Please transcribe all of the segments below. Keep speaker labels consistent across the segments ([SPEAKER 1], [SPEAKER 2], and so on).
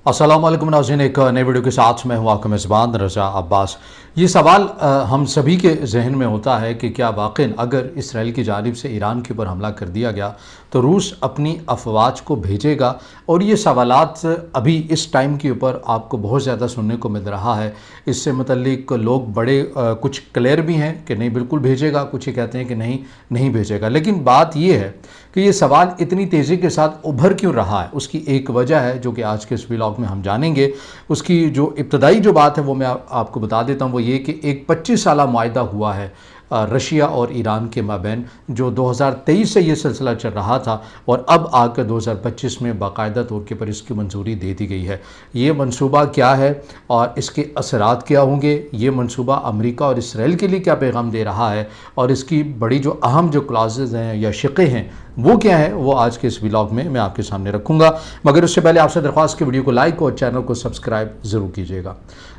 [SPEAKER 1] अस्सलाम वालेकुम नाज़रीन, एक नए वीडियो के साथ मैं हूँ आपका मेज़बान रज़ा अब्बास। ये सवाल हम सभी के जहन में होता है कि क्या वाक़ई अगर इसराइल की जानिब से ईरान के ऊपर हमला कर दिया गया तो रूस अपनी अफवाज को भेजेगा। और ये सवालात अभी इस टाइम के ऊपर आपको बहुत ज़्यादा सुनने को मिल रहा है। इससे मुतल्लिक लोग बड़े कुछ क्लियर भी हैं कि नहीं बिल्कुल भेजेगा, कुछ ये कहते हैं कि नहीं नहीं भेजेगा। लेकिन बात ये है कि ये सवाल इतनी तेज़ी के साथ उभर क्यों रहा है, उसकी एक वजह है जो कि आज के इस व्लॉग में हम जानेंगे। उसकी जो इब्तदाई जो बात है वो मैं आपको बता देता हूँ। वो ये कि एक 25 साला मुआहदा हुआ है रशिया और ईरान के माबैन, जो 2023 से ये सिलसिला चल रहा था और अब आकर 2025 में बाकायदा तौर के पर इसकी मंजूरी दे दी गई है। ये मंसूबा क्या है और इसके असरात क्या होंगे, ये मंसूबा अमेरिका और इसराइल के लिए क्या पैगाम दे रहा है और इसकी बड़ी जो अहम जो क्लॉजेज़ हैं या शिक़े हैं वो क्या है, वो आज के इस व्लॉग में मैं आपके सामने रखूँगा। मगर उससे पहले आपसे दरख्वास्त की वीडियो को लाइक और चैनल को सब्सक्राइब ज़रूर कीजिएगा।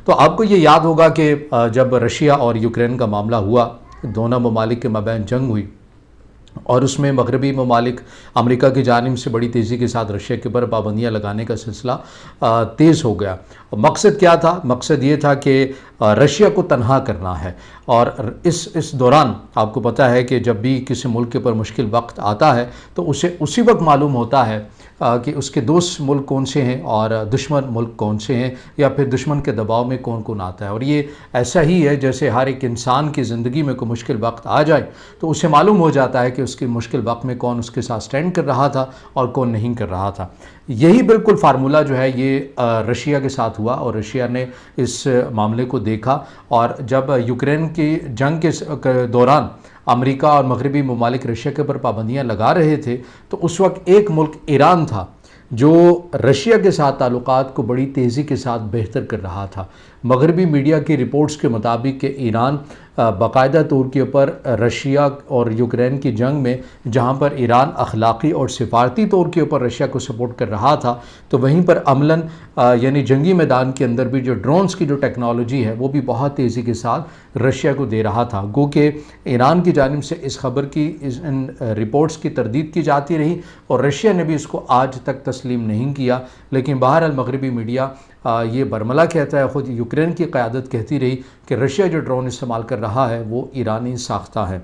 [SPEAKER 1] तो आपको ये याद होगा कि जब रशिया और यूक्रेन का मामला हुआ, दोनों ममालिक के मबैन जंग हुई और उसमें मगरबी ममालिक अमेरिका की जानिब से बड़ी तेज़ी के साथ रशिया के ऊपर पाबंदियाँ लगाने का सिलसिला तेज़ हो गया। मकसद क्या था? मकसद ये था कि रशिया को तनहा करना है। और इस दौरान आपको पता है कि जब भी किसी मुल्क के ऊपर मुश्किल वक्त आता है तो उसे उसी वक्त मालूम होता है कि उसके दोस्त मुल्क कौन से हैं और दुश्मन मुल्क कौन से हैं, या फिर दुश्मन के दबाव में कौन कौन आता है। और ये ऐसा ही है जैसे हर एक इंसान की ज़िंदगी में कोई मुश्किल वक्त आ जाए तो उसे मालूम हो जाता है कि उसकी मुश्किल वक्त में कौन उसके साथ स्टैंड कर रहा था और कौन नहीं कर रहा था। यही बिल्कुल फार्मूला जो है ये रशिया के साथ हुआ और रशिया ने इस मामले को देखा। और जब यूक्रेन की जंग के दौरान अमेरिका और मगरबी ममालिक रशिया के ऊपर पाबंदियाँ लगा रहे थे तो उस वक्त एक मुल्क ईरान था जो रशिया के साथ ताल्लुकात को बड़ी तेज़ी के साथ बेहतर कर रहा था। मगरबी मीडिया की रिपोर्ट्स के मुताबिक कि ईरान बाकायदा तौर के ऊपर रशिया और यूक्रेन की जंग में जहां पर ईरान अखलाक़ी और सिफारती तौर के ऊपर रशिया को सपोर्ट कर रहा था, तो वहीं पर अमलन यानी जंगी मैदान के अंदर भी जो ड्रोन्स की जो टेक्नोलॉजी है वो भी बहुत तेज़ी के साथ रशिया को दे रहा था। गो कि ईरान की जानिब से इस खबर की इन रिपोर्ट्स की तरदीद की जाती रही और रशिया ने भी इसको आज तक तस्लीम नहीं किया। लेकिन बहरहाल मगरबी मीडिया ये बरमला कहता है, ख़ुद यूक्रेन की क़यादत कहती रही कि रशिया जो ड्रोन इस्तेमाल कर रहा है वो ईरानी साख्ता है।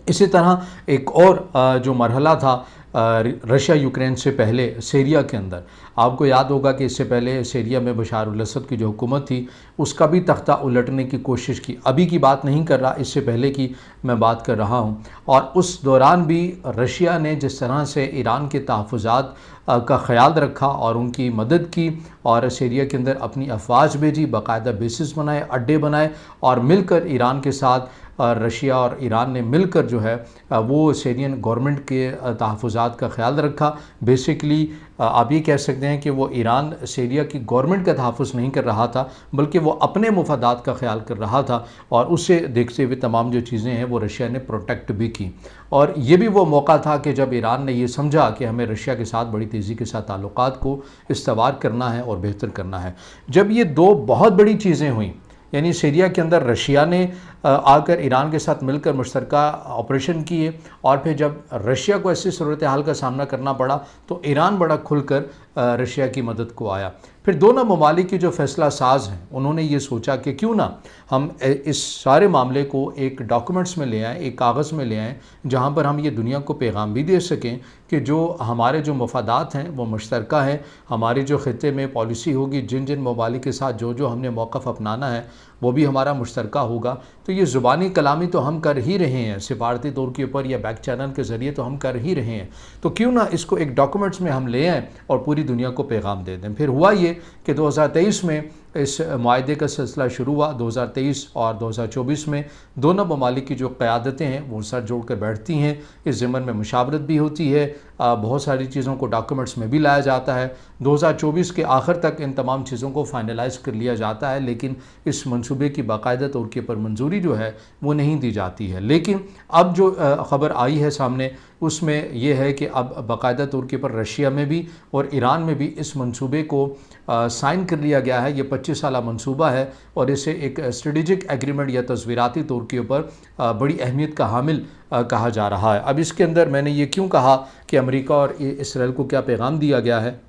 [SPEAKER 1] इसी तरह एक और जो मरहला था रशिया यूक्रेन से पहले सीरिया के अंदर, आपको याद होगा कि इससे पहले सीरिया में बशार अल असद की जो हुकूमत थी उसका भी तख्ता उलटने की कोशिश की। अभी की बात नहीं कर रहा, इससे पहले की मैं बात कर रहा हूँ। और उस दौरान भी रशिया ने जिस तरह से ईरान के तहफ़्फ़ुज़ात का ख़याल रखा और उनकी मदद की और सीरिया के अंदर अपनी अफवाज भेजी, बाकायदा बेसिस बनाए, अड्डे बनाए और मिलकर ईरान के साथ रशिया और ईरान ने मिलकर जो है वो सीरियन गवर्नमेंट के तहफ़्फ़ुज़ात का ख़याल रखा। बेसिकली आप ये कह सकते हैं कि वो ईरान सीरिया की गवर्नमेंट का तहफ़्फ़ुज़ नहीं कर रहा था बल्कि वो अपने मुफादात का ख़याल कर रहा था और उससे देखते हुए तमाम जो चीज़ें हैं वो रशिया ने प्रोटेक्ट भी की। और ये भी वो मौका था कि जब ईरान ने ये समझा कि हमें रशिया के साथ बड़ी तेज़ी के साथ ताल्लुकात को इस्तवार करना है और बेहतर करना है। जब ये दो बहुत बड़ी चीज़ें हुई, यानी सीरिया के अंदर रशिया ने आकर ईरान के साथ मिलकर मुश्तरका ऑपरेशन किए और फिर जब रशिया को ऐसी सूरत हाल का सामना करना पड़ा तो ईरान बड़ा खुलकर रशिया की मदद को आया। फिर दोनों ममालिक के जो फैसला साज हैं उन्होंने ये सोचा कि क्यों ना हम इस सारे मामले को एक डॉक्यूमेंट्स में ले आएँ, एक कागज़ में ले आएँ जहाँ पर हम ये दुनिया को पैगाम भी दे सकें कि जो हमारे जो मफादात हैं वो मुश्तरका हैं। हमारी जो ख़ित्ते में पॉलिसी होगी, जिन जिन ममालिक के साथ जो जो हमने मौक़िफ़ अपनाना है वो भी हमारा मुश्तरका होगा। तो ये ज़ुबानी कलामी तो हम कर ही रहे हैं, सिफारती तौर के ऊपर या बैक चैनल के ज़रिए तो हम कर ही रहे हैं। तो क्यों ना इसको एक डॉक्यूमेंट्स में हम ले आएँ और पूरी दुनिया को पैगाम दे दें। फिर हुआ ये कि 2023 में इस मुआहदे का सिलसिला शुरू हुआ। 2023 और 2024 में दोनों ममालिक की जो क़यादतें हैं वो सर जोड़ कर बैठती हैं, इस ज़िम्मन में मुशावरत भी होती है, बहुत सारी चीज़ों को डॉक्यूमेंट्स में भी लाया जाता है। 2024 के आखिर तक इन तमाम चीज़ों को फाइनलाइज़ कर लिया जाता है, लेकिन इस मंसूबे की बाकायदा तौर के पर मंजूरी जो है वो नहीं दी जाती है। लेकिन अब जो ख़बर आई है सामने उसमें यह है कि अब बाकायदा तौर के पर रशिया में भी और ईरान में भी इस मंसूबे को साइन कर लिया गया है। ये 25 साला मंसूबा है और इसे एक स्ट्रेटेजिक एग्रीमेंट या तस्वीराती तौर के ऊपर बड़ी अहमियत का हामिल कहा जा रहा है। अब इसके अंदर मैंने ये क्यों कहा कि अमेरिका और इसराइल को क्या पैगाम दिया गया है,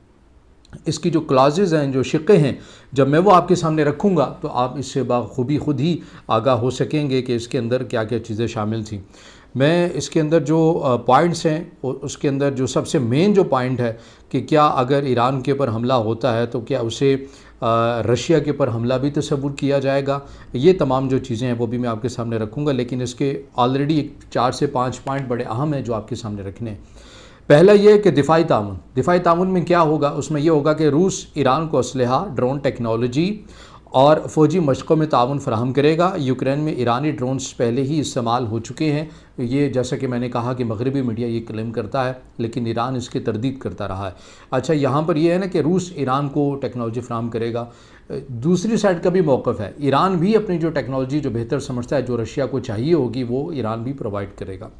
[SPEAKER 1] इसकी जो क्लाजेज़ हैं, जो शिक्के हैं, जब मैं वो आपके सामने रखूँगा तो आप इससे बाखूबी खुद ही आगाह हो सकेंगे कि इसके अंदर क्या क्या चीज़ें शामिल थी। मैं इसके अंदर जो पॉइंट्स हैं उसके अंदर जो सबसे मेन जो पॉइंट है कि क्या अगर ईरान के ऊपर हमला होता है तो क्या उसे रशिया के ऊपर हमला भी तस्वुर किया जाएगा। ये तमाम जो चीज़ें हैं वो भी मैं आपके सामने रखूँगा, लेकिन इसके ऑलरेडी 4 से 5 पॉइंट बड़े अहम हैं जो आपके सामने रखने हैं। पहला ये कि दिफाई ताउन में क्या होगा, उसमें यह होगा कि रूस ईरान को असलहा, ड्रोन टेक्नोलॉजी और फ़ौजी मशक़ों में ताउन फ़राहम करेगा। यूक्रेन में ईरानी ड्रोन्स पहले ही इस्तेमाल हो चुके हैं। ये जैसा कि मैंने कहा कि मगरबी मीडिया ये क्लेम करता है, लेकिन ईरान इसकी तरदीद करता रहा है। अच्छा, यहाँ पर यह है ना कि रूस ईरान को टेक्नोलॉजी फ़राहम करेगा। दूसरी साइड का भी मौक़िफ़ है, ईरान भी अपनी जो टेक्नोलॉजी जो बेहतर समझता है, जो रशिया को चाहिए होगी, वो ईरान भी प्रोवाइड करेगा।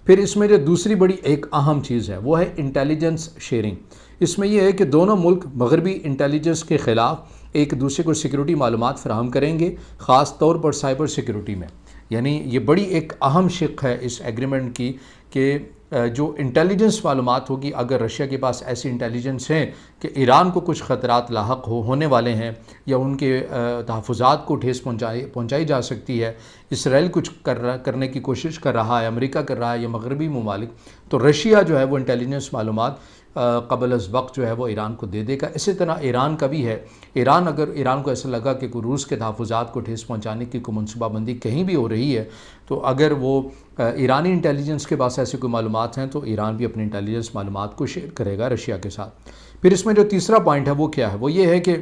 [SPEAKER 1] फिर इसमें जो दूसरी बड़ी एक अहम चीज़ है वो है इंटेलिजेंस शेयरिंग। इसमें यह है कि दोनों मुल्क मगरबी इंटेलिजेंस के ख़िलाफ़ एक दूसरे को सिक्योरिटी मालूमात फ़राहम करेंगे, ख़ास तौर पर साइबर सिक्योरिटी में। यानी ये बड़ी एक अहम शिक है इस एग्रीमेंट की कि जो इंटेलिजेंस मालूमात होगी, अगर रशिया के पास ऐसी इंटेलिजेंस हैं कि ईरान को कुछ ख़तरात लाहक होने वाले हैं या उनके तहफ़्फ़ुज़ात को ठेस पहुँचाई जा सकती है, इसराइल कुछ करने की कोशिश कर रहा है, अमेरिका कर रहा है या मगरबी ममालिक, तो रशिया जो है वो इंटेलिजेंस मालूमात क़ब्ल अज़ वक्त जो है वो ईरान को दे देगा। इसी तरह ईरान का भी है। अगर ईरान को ऐसा लगा कि कोई रूस के तहफ़्फ़ुज़ात को ठेस पहुँचाने की कोई मनसूबाबंदी कहीं भी हो रही है, तो अगर वो ईरानी इंटेलिजेंस के पास ऐसी कोई मालूमात हैं तो ईरान भी अपनी इंटेलिजेंस मालूमात को शेयर करेगा रशिया के साथ। फिर इसमें जो तीसरा पॉइंट है वो क्या है, वो ये है कि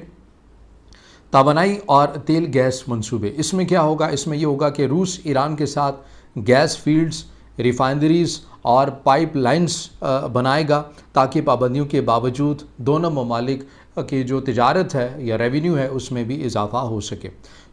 [SPEAKER 1] तवानाई और तेल गैस मंसूबे। इसमें क्या होगा, इसमें ये होगा कि रूस ईरान के साथ गैस फील्ड्स, रिफाइनरीज़ और पाइपलाइंस बनाएगा ताकि पाबंदियों के बावजूद दोनों ममालिक की जो तिजारत है या रेवेन्यू है उसमें भी इजाफ़ा हो सके।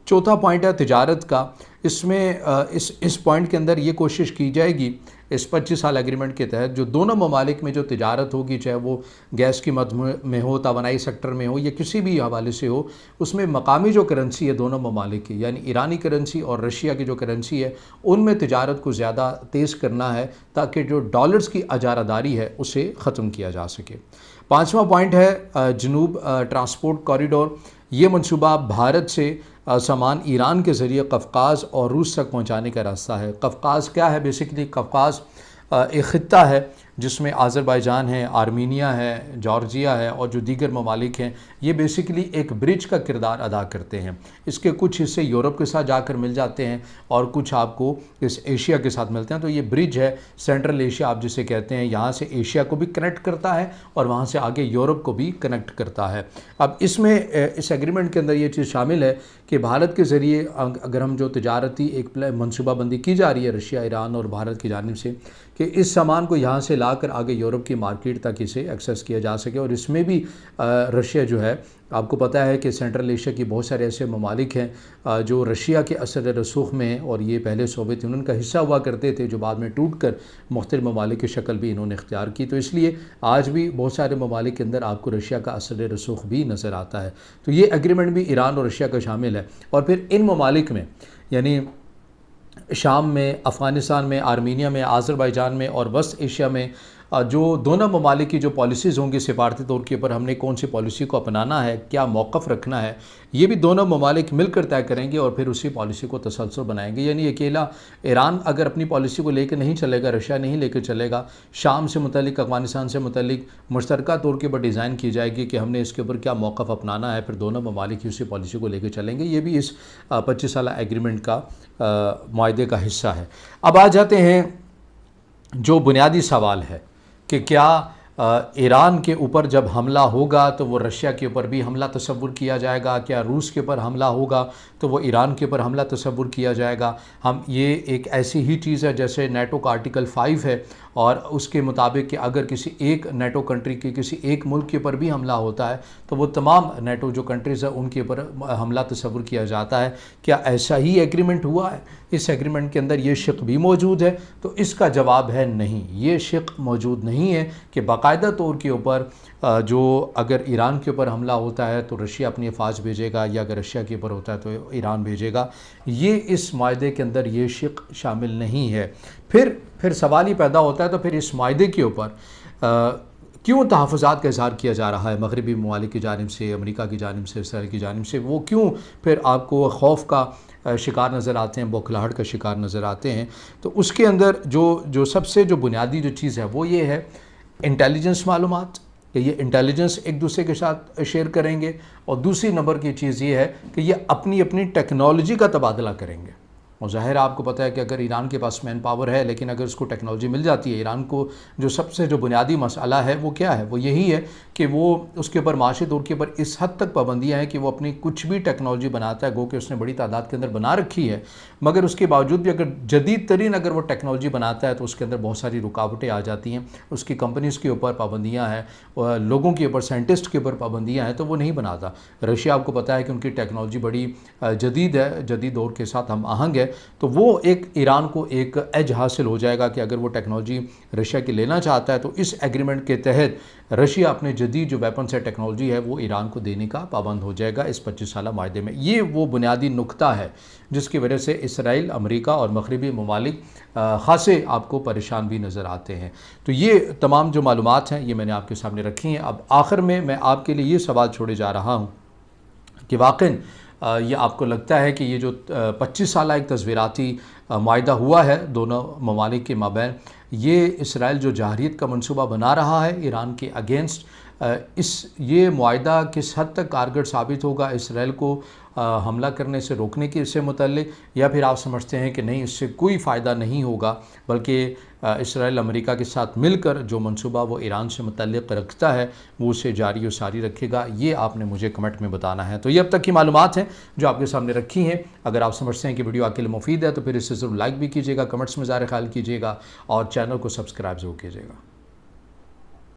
[SPEAKER 1] चौथा पॉइंट है तिजारत का। इसमें इस पॉइंट के अंदर ये कोशिश की जाएगी, इस 25 साल एग्रीमेंट के तहत जो दोनों ममालिक में जो तिजारत होगी, चाहे वो गैस की मद में हो, तवानाई सेक्टर में हो या किसी भी हवाले से हो, उसमें मकामी जो करेंसी है दोनों ममालिक की, यानी ईरानी करेंसी और रशिया की जो करेंसी है, उनमें तिजारत को ज़्यादा तेज़ करना है ताकि जो डॉलर्स की अजारादारी है उसे ख़त्म किया जा सके। पाँचवा पॉइंट है जनूब ट्रांसपोर्ट कॉरिडोर। ये मनसूबा भारत से सामान ईरान के ज़रिए कफ़क़ाज़ और रूस तक पहुँचाने का रास्ता है। कफ़क़ाज़ क्या है? बेसिकली कफ़क़ाज़ एक ख़ित्ता है जिसमें आज़रबाईजान है, आर्मीनिया है, जॉर्जिया है और जो दीगर ममालिक हैं, ये बेसिकली एक ब्रिज का किरदार अदा करते हैं। इसके कुछ हिस्से यूरोप के साथ जाकर मिल जाते हैं और कुछ आपको इस एशिया के साथ मिलते हैं। तो ये ब्रिज है, सेंट्रल एशिया आप जिसे कहते हैं, यहाँ से एशिया को भी कनेक्ट करता है और वहाँ से आगे यूरोप को भी कनेक्ट करता है। अब इसमें इस एग्रीमेंट के अंदर ये चीज़ शामिल है कि भारत के ज़रिए अगर हम जो तिजारती एक मनसूबाबंदी की जा रही है रशिया, ईरान और भारत की जानिब से कि इस सामान को यहाँ से लाकर आगे यूरोप की मार्केट तक इसे एक्सेस किया जा सके। और इसमें भी रशिया जो है, आपको पता है कि सेंट्रल एशिया की बहुत सारे ऐसे ममालिक हैं जो रशिया के असर रसूख में हैं और ये पहले सोवियत यूनियन का हिस्सा हुआ करते थे, जो बाद में टूट कर मुख्तलिफ ममालिक की शक्ल भी इन्होंने इख्तियार की। तो इसलिए आज भी बहुत सारे ममालिक के अंदर आपको रशिया का असर रसूख भी नज़र आता है। तो ये एग्रीमेंट भी ईरान और रशिया का शामिल है। और फिर इन ममालिक में यानी शाम में, अफ़गानिस्तान में, आर्मीनिया में, आज़रबाईजान में और वस्त एशिया में जो दोनों ममालिक की जो पॉलिसीज़ होंगी सिफारती तौर के ऊपर हमने कौन सी पॉलिसी को अपनाना है, क्या मौक़िफ़ रखना है, ये भी दोनों ममालिक मिलकर तय करेंगे और फिर उसी पॉलिसी को तसलसल बनाएंगे। यानी अकेला ईरान अगर अपनी पॉलिसी को लेकर नहीं चलेगा, रशिया नहीं लेकर चलेगा, शाम से मुतल्लिक, अफ़गानिस्तान से मुतल्लिक मुश्तरका तौर के ऊपर डिज़ाइन की जाएगी कि हमने इसके ऊपर क्या मौक़िफ़ अपनाना है, फिर दोनों ममालिक ही उसी पॉलिसी को लेकर चलेंगे। ये भी इस 25 साल एग्रीमेंट का मुआहदे का हिस्सा है। अब आ जाते हैं जो बुनियादी सवाल है कि क्या ईरान के ऊपर जब हमला होगा तो वो रशिया के ऊपर भी हमला तस्वुर किया जाएगा, क्या रूस के ऊपर हमला होगा तो वो ईरान के ऊपर हमला तस्वुर किया जाएगा। हम ये एक ऐसी ही चीज़ है जैसे नेटो का आर्टिकल 5 है और उसके मुताबिक कि अगर किसी एक नेटो कंट्री के किसी एक मुल्क के ऊपर भी हमला होता है तो वो तमाम नेटो जो कंट्रीज़ है उनके ऊपर हमला तस्वुर किया जाता है। क्या ऐसा ही एग्रीमेंट हुआ है? इस एग्रीमेंट के अंदर ये शिक भी मौजूद है? तो इसका जवाब है नहीं, ये शिक मौजूद नहीं है कि बाकायदा तौर के ऊपर जो अगर ईरान के ऊपर हमला होता है तो रशिया अपनी अफवाज भेजेगा या अगर रशिया के ऊपर होता है तो ईरान भेजेगा। ये इस मायदे के अंदर ये शिक शामिल नहीं है। फिर सवाल ही पैदा होता है तो फिर इस मायदे के ऊपर क्यों तहफ़्फ़ुज़ात का इज़हार किया जा रहा है मग़रिबी ममालिक की जानिब से, अमेरिका की जानिब से, इसराइल की जानिब से, वो क्यों फिर आपको खौफ का शिकार नज़र आते हैं, बौखलाहट का शिकार नज़र आते हैं? तो उसके अंदर जो सबसे जो बुनियादी जो चीज़ है वो ये है इंटेलिजेंस मालूमात, कि ये इंटेलिजेंस एक दूसरे के साथ शेयर करेंगे, और दूसरी नंबर की चीज़ ये है कि ये अपनी अपनी टेक्नोलॉजी का तबादला करेंगे। और ज़ाहिर है आपको पता है कि अगर ईरान के पास मैन पावर है, लेकिन अगर उसको टेक्नोलॉजी मिल जाती है, ईरान को जो सबसे जो बुनियादी मसला है वो क्या है? वो यही है कि वो उसके ऊपर माशी तौर के ऊपर इस हद तक पाबंदियाँ हैं कि वो अपनी कुछ भी टेक्नोलॉजी बनाता है, गो कि उसने बड़ी तादाद के अंदर बना रखी है, मगर उसके बावजूद भी अगर जदीद तरीन अगर वो टेक्नोलॉजी बनाता है तो उसके अंदर बहुत सारी रुकावटें आ जाती हैं। उसकी कंपनीज़ के ऊपर पाबंदियाँ हैं, लोगों के ऊपर, साइंटिस्ट के ऊपर पाबंदियाँ हैं, तो वो नहीं बनाता। रशिया आपको पता है कि उनकी टेक्नोलॉजी बड़ी जदीद है, जदीद दौर के साथ हम आहंग है, तो वो एक ईरान को एक एज हासिल हो जाएगा कि अगर वो टेक्नोलॉजी रशिया की लेना चाहता है तो इस एग्रीमेंट के तहत रशिया अपने जदीद जो वेपन्स है, टेक्नोलॉजी है, वो ईरान को देने का पाबंद हो जाएगा इस 25 साला माहदे में। ये वो बुनियादी नुक्ता है जिसकी वजह से इसराइल, अमेरिका और मग़रिबी ममालिक ख़ासे आपको परेशान भी नज़र आते हैं। तो ये तमाम जो मालूमात हैं ये मैंने आपके सामने रखी हैं। अब आखिर में मैं आपके लिए ये सवाल छोड़े जा रहा हूँ कि वाक़ई ये आपको लगता है कि ये जो 25 साला एक तज़वीराती मुआहिदा हुआ है दोनों ममालिक के माबैन, ये इसराइल जो जहारियत का मंसूबा बना रहा है ईरान के अगेंस्ट, ये मुआहिदा किस हद तक कारगर साबित होगा इसराइल को हमला करने से रोकने के इससे मुतल्लिक, या फिर आप समझते हैं कि नहीं, इससे कोई फ़ायदा नहीं होगा, बल्कि इसराइल अमेरिका के साथ मिलकर जो मंसूबा वो ईरान से मुतल्लिक रखता है वो उसे जारी और सारी रखेगा? ये आपने मुझे कमेंट में बताना है। तो ये अब तक की मालूमात हैं जो आपके सामने रखी हैं। अगर आप समझते हैं कि वीडियो आपके लिए मुफीद है तो फिर इसे ज़रूर लाइक भी कीजिएगा, कमेंट्स में ज़ाहिर ख्याल कीजिएगा और चैनल को सब्सक्राइब ज़रूर कीजिएगा।